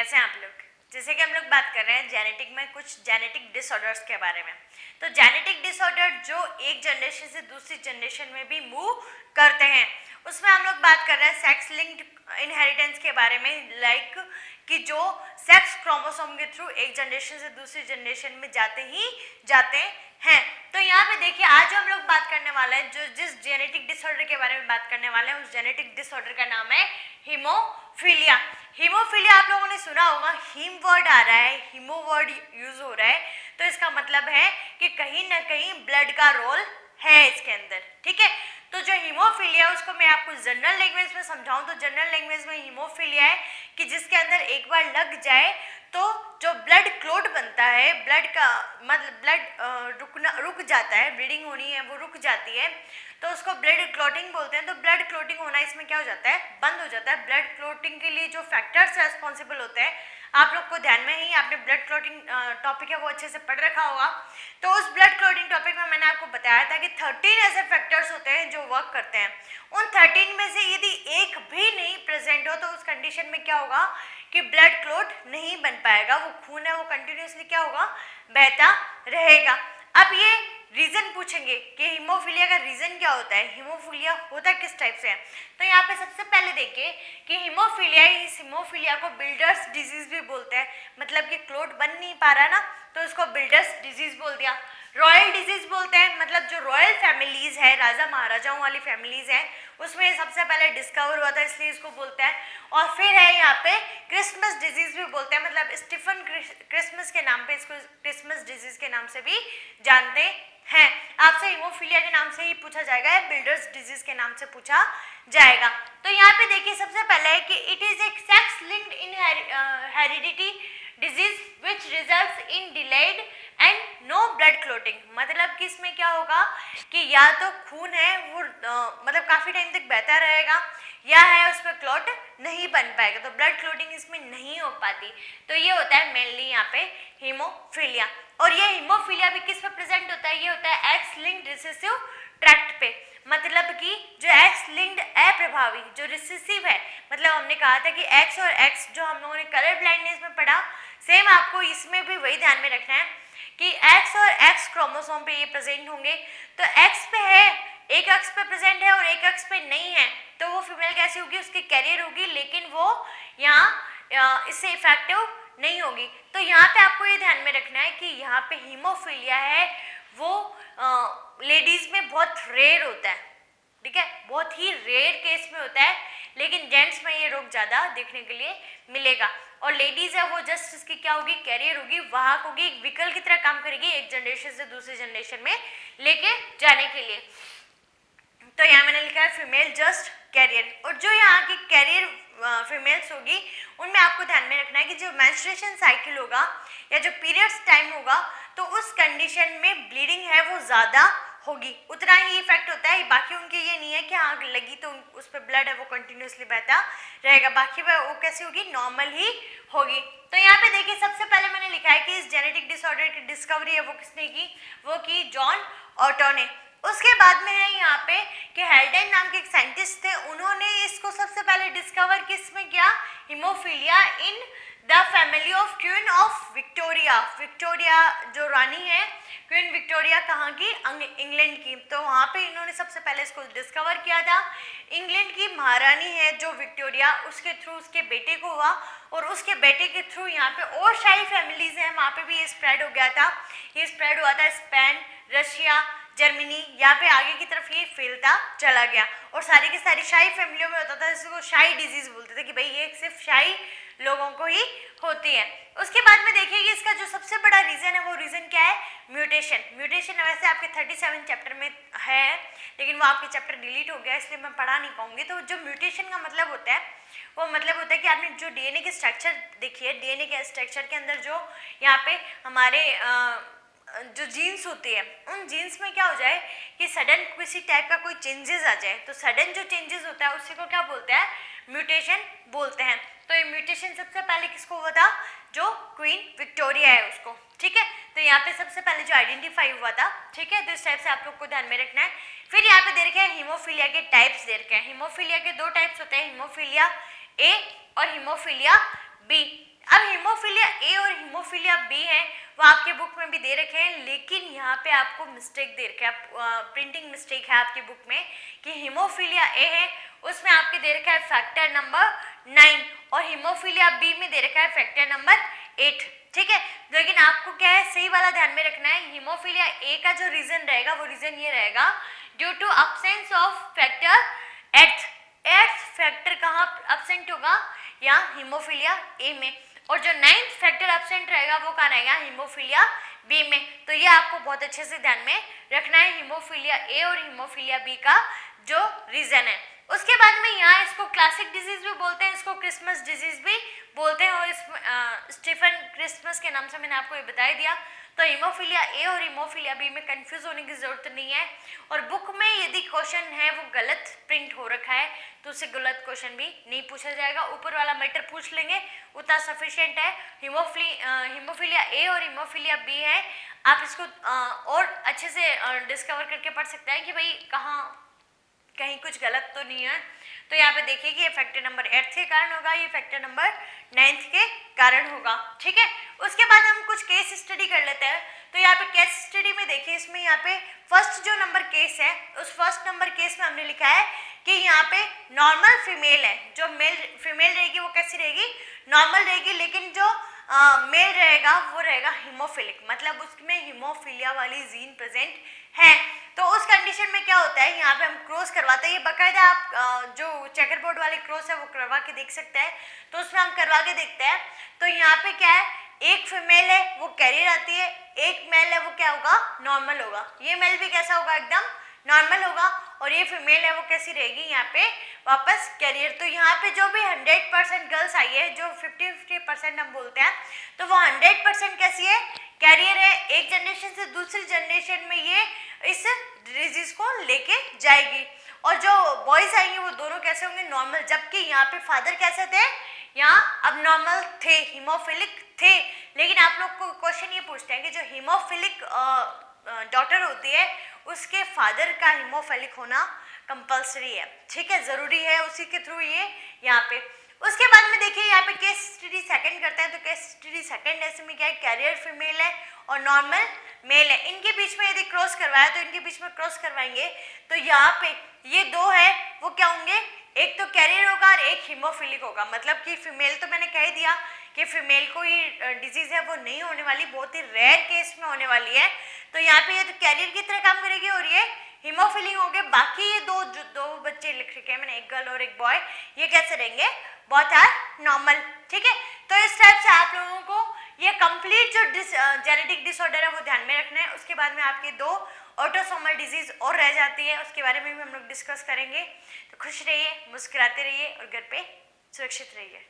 कैसे हैं आप लोग। जैसे कि हम लोग बात कर रहे हैं जेनेटिक में कुछ जेनेटिक डिसऑर्डर्स के बारे में। तो जेनेटिक डिसऑर्डर जो एक जनरेशन से दूसरी जनरेशन में भी मूव करते हैं, उसमें हम लोग बात कर रहे हैं सेक्स लिंक्ड इनहेरिटेंस के बारे में। लाइक कि जो सेक्स क्रोमोसोम के थ्रू एक जनरेशन से दूसरी जनरेशन में जाते हैं। तो यहाँ पे देखिए, आज हम लोग बात करने वाले हैं जो जिस जेनेटिक डिसऑर्डर के बारे में बात करने वाले हैं, उस जेनेटिक डिसऑर्डर का नाम है हीमोफीलिया। हीमोफीलिया आप लोगों ने सुना होगा, हीम वर्ड आ रहा है, हीमो वर्ड यूज हो रहा है, तो इसका मतलब है कि कहीं ना कहीं ब्लड का रोल है इसके अंदर। ठीक है, तो जो हीमोफीलिया है उसको मैं आपको जनरल लैंग्वेज में समझाऊं तो जनरल लैंग्वेज में हीमोफीलिया है कि जिसके अंदर एक बार लग जाए तो जो ब्लड क्लॉट बनता है, ब्लड का मतलब ब्लड रुक जाता है, ब्लीडिंग होनी है वो रुक जाती है, तो उसको ब्लड क्लॉटिंग बोलते हैं। तो ब्लड क्लॉटिंग होना इसमें क्या हो जाता है, बंद हो जाता है। ब्लड क्लॉटिंग के लिए जो फैक्टर्स रेस्पॉन्सिबल होते हैं, आप लोग को ध्यान में ही आपने ब्लड क्लॉटिंग टॉपिक है वो अच्छे से पढ़ रखा होगा। तो उस ब्लड क्लॉटिंग टॉपिक में मैंने आपको बताया था कि 13 ऐसे फैक्टर्स होते हैं जो वर्क करते हैं। उन 13 में से यदि एक भी नहीं प्रेजेंट हो तो उस कंडीशन में क्या होगा कि ब्लड क्लॉट नहीं बन पाएगा, वो खून है वो कंटिन्यूसली क्या होगा, बहता रहेगा। अब ये रीजन पूछेंगे कि हीमोफीलिया का रीजन क्या होता है, हीमोफीलिया होता किस टाइप से है। तो यहाँ पे सबसे पहले देखिए कि इस हीमोफीलिया को बिल्डर्स डिजीज भी बोलते हैं। मतलब कि क्लॉट बन नहीं पा रहा ना, तो इसको बिल्डर्स डिजीज बोल दिया। रॉयल डिजीज बोलते हैं, मतलब जो रॉयल फैमिलीज है, राजा महाराजाओं वाली फैमिलीज है, उसमें सबसे पहले डिस्कवर हुआ था, इसलिए इसको बोलते हैं। और फिर है यहाँ पे क्रिसमस डिजीज भी बोलते हैं, मतलब स्टीफन क्रिसमस के नाम पे इसको क्रिसमस डिजीज के नाम से भी जानते हैं। आपसे हीमोफीलिया के नाम से ही पूछा जाएगा या बिल्डर्स डिजीज के नाम से पूछा जाएगा। तो यहाँ पे देखिए सबसे पहले है कि it is a sex linked heredity disease which results in delayed and no blood clotting. मतलब कि इसमें क्या होगा कि या तो खून है वो मतलब काफी टाइम तक बहता रहेगा, या है उस पर क्लॉट नहीं बन पाएगा, तो ब्लड क्लॉटिंग इसमें नहीं हो पाती। तो ये होता है मेनली यहाँ पे हीमोफीलिया। और ये हीमोफीलिया भी किस पे प्रेजेंट होता है, ये होता है एक्स लिंक्ड रिसेसिव ट्रैक्ट पे। मतलब कि जो एक्स लिंक्ड अप्रभावी जो रिसेसिव है, मतलब हमने कहा था कि एक्स और एक्स जो हम लोगों ने कलर ब्लाइंडनेस में पढ़ा, सेम आपको इसमें भी वही ध्यान में रखना है कि एक्स और एक्स क्रोमोसोम पे ये प्रेजेंट होंगे। तो एक्स पे है, एक अक्ष पे प्रेजेंट है और एक अक्ष पे नहीं है, तो वो फीमेल कैसी होगी, उसकी कैरियर होगी, लेकिन वो यहाँ इससे इफेक्टिव नहीं होगी। तो यहाँ पे आपको ये ध्यान में रखना है कि यहाँ पे हीमोफीलिया है वो लेडीज में बहुत रेयर होता है। ठीक है, बहुत ही रेयर केस में होता है, लेकिन जेंट्स में ये रोग ज़्यादा देखने के लिए मिलेगा। और लेडीज है वो जस्ट इसकी क्या होगी, कैरियर होगी, वाहक होगी, एक व्हीकल की तरह काम करेगी एक जनरेशन से दूसरी जनरेशन में लेके जाने के लिए। तो यहाँ मैंने लिखा है फीमेल जस्ट कैरियर। और जो यहाँ की कैरियर फीमेल्स होगी उनमें आपको ध्यान में रखना है कि जो मेंस्ट्रुएशन साइकिल होगा या जो पीरियड्स टाइम होगा, तो उस कंडीशन में ब्लीडिंग है वो ज़्यादा होगी, उतना ही इफेक्ट होता है। बाकी उनके ये नहीं है कि आग लगी तो उस पर ब्लड है वो कंटिन्यूसली बहता रहेगा, बाकी वो कैसी होगी, नॉर्मल ही होगी। तो यहाँ पे देखिए सबसे पहले मैंने लिखा है कि इस जेनेटिक डिसऑर्डर की डिस्कवरी है वो किसने की, वो की जॉन ऑटो ने। उसके बाद में है यहाँ पे कि हेल्डेन नाम के एक साइंटिस्ट थे, उन्होंने इसको सबसे पहले डिस्कवर किस में किया, haemophilia in the family of queen of Victoria. Victoria जो रानी है, क्वीन विक्टोरिया कहाँ की, इंग्लैंड की, तो वहाँ पे इन्होंने सबसे पहले इसको डिस्कवर किया था। इंग्लैंड की महारानी है जो विक्टोरिया, उसके थ्रू उसके बेटे को हुआ, और उसके बेटे के थ्रू यहाँ पे और शाही फैमिलीज हैं वहाँ पे भी ये स्प्रेड हो गया था। ये स्प्रेड हुआ था स्पेन, रशिया, जर्मनी, यहाँ पे आगे की तरफ ये फैलता चला गया। और सारी की सारी शाही फैमिलियों में होता था, जिसको शाही डिजीज बोलते थे कि भाई ये सिर्फ शाही लोगों को ही होती है। उसके बाद में देखिए कि इसका जो सबसे बड़ा रीजन है वो रीजन क्या है, म्यूटेशन। म्यूटेशन वैसे आपके 37 चैप्टर में है, लेकिन वो आपके चैप्टर डिलीट हो गया इसलिए मैं पढ़ा नहीं पाऊंगी। तो जो म्यूटेशन का मतलब होता है वो मतलब होता है कि आपने जो डीएनए के स्ट्रक्चर देखिए, डीएनए के स्ट्रक्चर के अंदर जो यहाँ पे हमारे जो जीन्स होती है, उन जीन्स में क्या हो जाए कि सडन किसी टाइप का कोई चेंजेस आ जाए, तो सडन जो चेंजेस होता है उसी को क्या बोलते हैं, म्यूटेशन बोलते हैं। तो ये म्यूटेशन सबसे पहले किसको हुआ था, जो क्वीन विक्टोरिया है उसको। ठीक है, तो यहाँ पे सबसे पहले जो आइडेंटिफाई हुआ था। ठीक है, तो इस टाइप से आप लोग को ध्यान में रखना है। फिर यहाँ पे दे रखे हैं हीमोफीलिया के टाइप्स दे रखे हैं। हीमोफीलिया के दो टाइप्स होते हैं, हीमोफीलिया ए और हीमोफीलिया बी। अब हीमोफीलिया ए और हीमोफीलिया बी है वो आपके बुक में भी दे रखे हैं, लेकिन यहाँ पे आपको मिस्टेक दे रखा है, प्रिंटिंग मिस्टेक है आपकी बुक में कि हीमोफीलिया ए है उसमें आपके दे रखा है फैक्टर नंबर 9 और हीमोफीलिया बी में दे रखा है फैक्टर नंबर 8। ठीक है, लेकिन आपको क्या है सही वाला ध्यान में रखना है। हीमोफीलिया ए का जो रीजन रहेगा वो रीजन ये रहेगा due to absence of factor eighth factor कहाँ अब्सेंट होगा, यहाँ हीमोफीलिया ए में, और जो 9th फैक्टर एब्सेंट रहेगा वो कहाँ रहेगा, हीमोफीलिया बी में। तो ये आपको बहुत अच्छे से ध्यान में रखना है हीमोफीलिया ए और हीमोफीलिया बी का जो रीजन है। उसके बाद में यहाँ इसको क्लासिक डिजीज भी बोलते हैं, इसको क्रिसमस डिजीज भी बोलते हैं, और इस स्टीफन क्रिसमस के नाम से मैंने आपको ये बता दिया। तो हीमोफीलिया ए और हीमोफीलिया बी में कंफ्यूज होने की जरूरत नहीं है, और बुक में यदि क्वेश्चन है वो गलत प्रिंट हो रखा है तो उससे गलत क्वेश्चन भी नहीं पूछा जाएगा, ऊपर वाला मैटर पूछ लेंगे उतना सफिशिएंट है। हीमोफीलिया ए और हीमोफीलिया बी है, आप इसको और अच्छे से डिस्कवर करके पढ़ सकते हैं कि भाई कहीं कुछ गलत तो नहीं है। तो यहाँ पे देखिए कि ये फैक्टर नंबर 8 के कारण होगा, ये फैक्टर नंबर 9 के कारण होगा। ठीक है, उसके बाद हम कुछ केस स्टडी कर लेते हैं। तो यहाँ पे केस स्टडी में देखिए, इसमें यहाँ पे फर्स्ट जो नंबर केस है उस फर्स्ट नंबर केस में हमने लिखा है कि यहाँ पे नॉर्मल फीमेल है, जो फीमेल रहेगी वो कैसी रहेगी, नॉर्मल रहेगी, लेकिन जो मेल रहेगा वो रहेगा हीमोफिलिक, मतलब उसमें हीमोफीलिया वाली जीन प्रेजेंट है। तो उस कंडीशन में क्या होता है, यहाँ पे हम क्रॉस करवाते हैं, ये बकायदा आप जो चेकर बोर्ड वाले क्रॉस है वो करवा के देख सकते हैं, तो उसमें हम करवा के देखते हैं। तो यहाँ पे क्या है, एक फीमेल है वो कैरियर आती है, एक मेल है वो क्या होगा, नॉर्मल होगा। ये मेल भी कैसा होगा, एकदम नॉर्मल होगा, और ये फीमेल है वो कैसी रहेगी, यहाँ पे वापस कैरियर। तो यहाँ पे जो भी 100% गर्ल्स आई है, जो 50-50% हम बोलते हैं, तो वो 100% कैसी है, कैरियर है। एक जनरेशन से दूसरी जनरेशन में ये इस डिजीज को लेके जाएगी। और जो बॉयज आएंगे वो दोनों कैसे होंगे, नॉर्मल, जबकि यहाँ पे फादर कैसे थे, यहाँ अब नॉर्मल थे, हीमोफिलिक थे। लेकिन आप लोग को क्वेश्चन ये पूछते हैं कि जो हीमोफिलिक डॉटर होती है उसके फादर का हीमोफिलिक होना कंपलसरी है। ठीक है, जरूरी है, उसी के थ्रू ये यहाँ पे। उसके बाद में देखिए यहाँ पे केस स्टडी सेकंड करते हैं। तो केस स्टडी सेकंड ऐसे में क्या है, कैरियर फीमेल है और नॉर्मल मेल है, इनके बीच में यदि क्रॉस करवाया तो इनके बीच में क्रॉस करवाएंगे तो यहाँ पे ये दो है वो क्या होंगे, एक तो कैरियर होगा और एक हीमोफिलिक होगा। मतलब कि फीमेल तो मैंने कह दिया कि फीमेल को ये डिजीज है वो नहीं होने वाली, बहुत ही रेयर केस में होने वाली है। तो यहाँ पे ये तो कैरियर की तरह काम करेगी और ये हीमोफिलिक हो गए। बाकी ये दो बच्चे लिख रखे हैं मैंने, एक गर्ल और एक बॉय, ये कैसे रहेंगे, बहुत आर नॉर्मल। ठीक है, तो इस टाइप से आप लोगों को ये कंप्लीट जो जेनेटिक डिसऑर्डर है वो ध्यान में रखना है। उसके बाद में आपके दो ऑटोसोमल डिजीज और रह जाती है, उसके बारे में भी हम लोग डिस्कस करेंगे। तो खुश रहिए, मुस्कुराते रहिए और घर पे सुरक्षित रहिए।